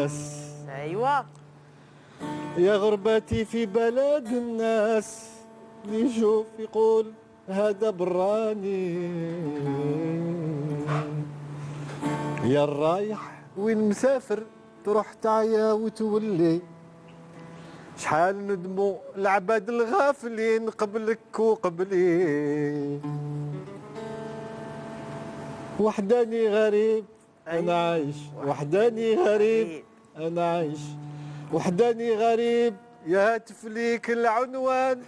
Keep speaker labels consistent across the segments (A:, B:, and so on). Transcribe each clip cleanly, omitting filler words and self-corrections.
A: الناس
B: ايوه
A: يا غربتي في بلد الناس اللي يشوف يقول هذا براني يا الرايح وين مسافر تروح تعيا وتولي شحال ندموا العباد الغافلين قبلك وقبلي وحداني غريب انا عايش وحداني غريب انا عايش وحداني غريب يا هاتف ليك العنوان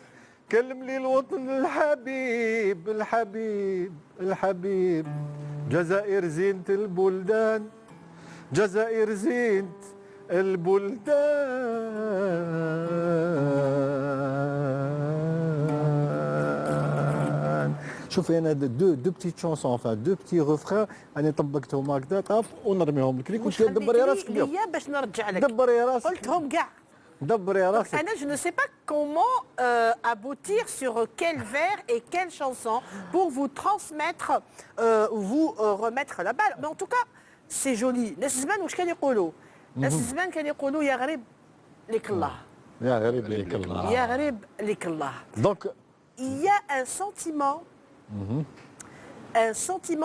A: كلم لي الوطن الحبيب الحبيب الحبيب جزائر زينة البلدان جزائر زينة البلدان. شوفي انا دو بتيت شونسون enfin دو بتي غوفخان انا طبقتهم هكذا طاف ونرميهم لك كنت دبري راسك اليوم
B: ليا باش نرجع لك
A: دبري راسك
B: قلتهم كاع
A: دبري راسك
B: Anna, je ne sais pas comment aboutir sur quel vers et quelle chanson pour vous transmettre, vous remettre la balle. Mais en tout cas, c'est joli. الزمان واش كان يقولوا؟ الزمان كان يقولوا يا غريب لك الله.
A: يا غريب ليك الله.
B: يا غريب لك الله.
A: Donc
B: il y a un sentiment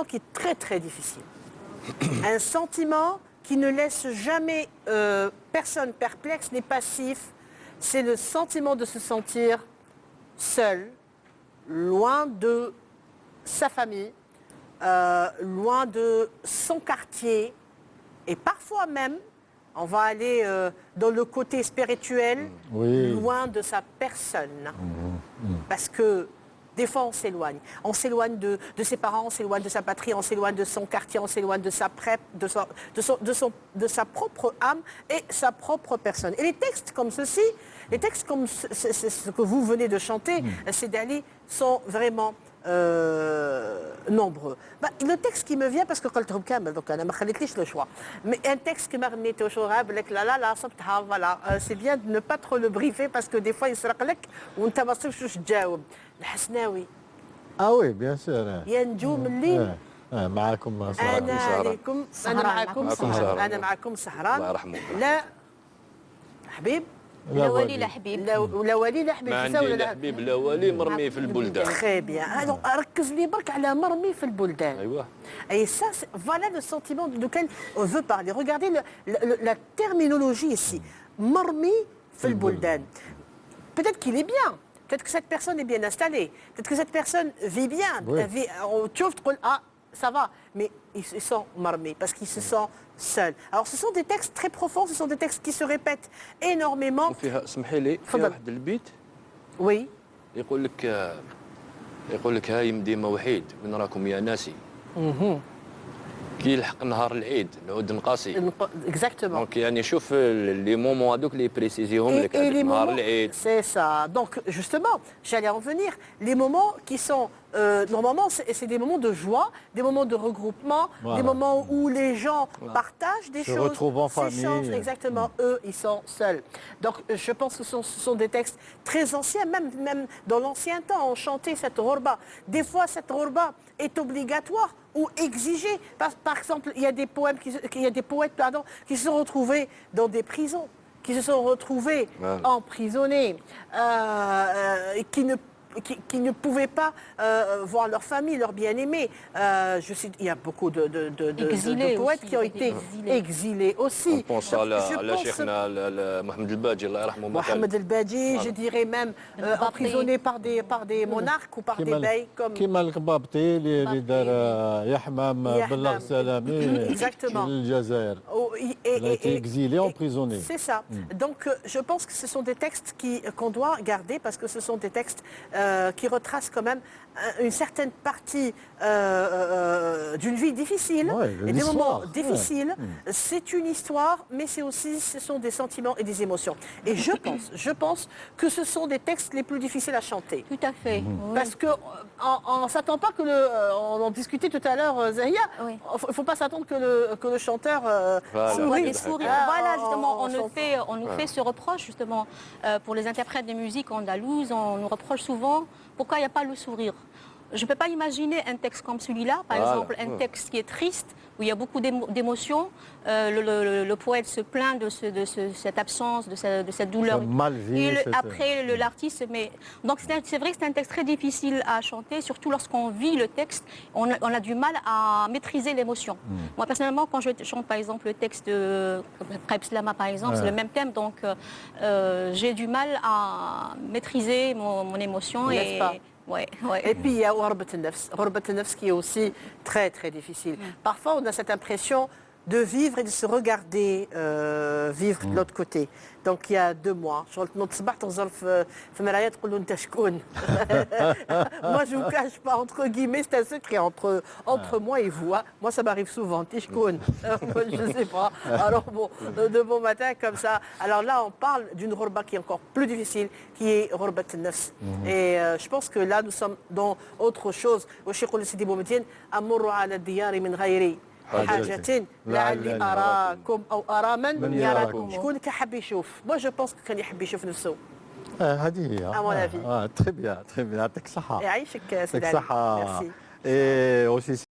B: qui est très très difficile. Un sentiment qui ne laisse jamais personne perplexe ni passif. C'est le sentiment de se sentir seul, loin de sa famille, loin de son quartier. Et parfois même, on va aller dans le côté spirituel, loin de sa personne. Parce que des fois, on s'éloigne. On s'éloigne de ses parents, on s'éloigne de sa patrie, on s'éloigne de son quartier, on s'éloigne de sa de sa propre âme et sa propre personne. Et les textes comme ceci, les textes comme ce que vous venez de chanter, ces Dali, sont vraiment nombreux. Bah, le texte qui me vient, parce que donc le choix. Mais un texte qui m'a remis au choix, voilà, c'est bien de ne pas trop le briefer parce que des fois il se rappelle ou on t'a تجاوب. الحسناوي
A: اه وي بيان سور
B: يا نجوم الليل
A: معكم
B: انا عليكم انا معكم سهران انا معكم سهران
C: الله يرحمه
B: لا حبيب
D: لا ولي لا حبيب
B: لا ولي لا حبيب
C: ما عندي لا حبيب لا ولي مرمي في البلدان
B: très bien ركز لي برك على مرمي في البلدان
C: ايوه
B: et ça voilà le sentiment duquel on veut parler regardez la terminologie ici مرمي في البلدان peut-être qu'il est bien. Peut-être que cette personne est bien installée. Peut-être que cette personne vit bien. Tu ouvres, ah, ça va. Mais il se sent marmé parce qu'il se sent seul. Alors ce sont des textes très profonds, ce sont des textes qui se répètent énormément.
C: وفيها اسمحي لي فيها واحد البيت
B: Oui.
C: يقول لك هايم ديما وحيد وين راكم يا ناسي كي يلحق نهار العيد نعود نقاسي
B: Exactement.
C: دونك يعني شوف لي مومون هذوك اللي بريسيزيهم لك نهار العيد
B: C'est ça. Donc justement, j'allais en venir. Les moments qui sont normalement, c'est des moments de joie, des moments de regroupement, des moments où les gens partagent des choses,
A: se retrouvent en famille.
B: Exactement, eux, ils sont seuls. Donc, je pense que ce sont des textes très anciens, même dans l'ancien temps, on chantait cette ghorba. Des fois, cette ghorba est obligatoire ou exigée. Par exemple, il y a des poètes qui se sont retrouvés dans des prisons, qui se sont retrouvés emprisonnés, qui ne pouvaient pas voir leur famille, leurs bien-aimés. Il y a beaucoup de poètes qui ont été exilés aussi.
C: On pense à Cheikhna Mohamed El Badji, Allah yarhamou.
B: Mohamed El Badji, je dirais même emprisonné par des monarques ou par des beys comme...
A: كيما القبابطي اللي دار يا حمام بلغ سلامي للجزائر. Il a été exilé, emprisonné.
B: C'est ça. Donc je pense que ce sont des textes qu'on doit garder parce que ce sont des textes qui retracent quand même une certaine partie d'une vie difficile et des moments difficiles. C'est une histoire, mais ce sont des sentiments et des émotions. Et je pense que ce sont des textes les plus difficiles à chanter.
D: Tout à fait.
B: Parce que on ne s'attend pas que on en discutait tout à l'heure, Zahia. Il ne faut pas s'attendre que le chanteur
D: sourire. Voilà, justement, on nous fait ce reproche, justement, pour les interprètes de musique andalouses. On nous reproche souvent pourquoi il n'y a pas le sourire. je ne peux pas imaginer un texte comme celui-là, par exemple un texte qui est triste, où il y a beaucoup d'émotions. Le poète se plaint de cette absence, de cette douleur.
A: Mal vie,
D: Après, l'artiste... Donc c'est vrai que c'est un texte très difficile à chanter, surtout lorsqu'on vit le texte, on a du mal à maîtriser l'émotion. Moi, personnellement, quand je chante, par exemple, le texte de Raib Slama, par exemple, c'est le même thème, donc j'ai du mal à maîtriser mon émotion.
B: N'est-ce pas?
D: Ouais.
B: Et puis il y a Ghorbat al-Nafs qui est aussi très très difficile. Parfois on a cette impression de vivre et de se regarder vivre de l'autre côté. Donc il y a 2 mois, moi je ne vous cache pas, entre guillemets, c'est un secret entre moi et vous. Hein. Moi ça m'arrive souvent, je ne sais pas. Alors bon, de bon matin comme ça. Alors là on parle d'une ghorba qui est encore plus difficile, qui est Ghorbat al-Nafs. Et je pense que là nous sommes dans autre chose. حاجة لعلي أراكم أو أرى من يراكم شكون كحب يشوف moi je pense que كان يحب يشوف نفسه
A: هذه هي
B: à mon avis
A: تري بيان يعطيك الصحة
B: يعيشك سيدي
A: يعطيك الصحة
B: merci
A: et aussi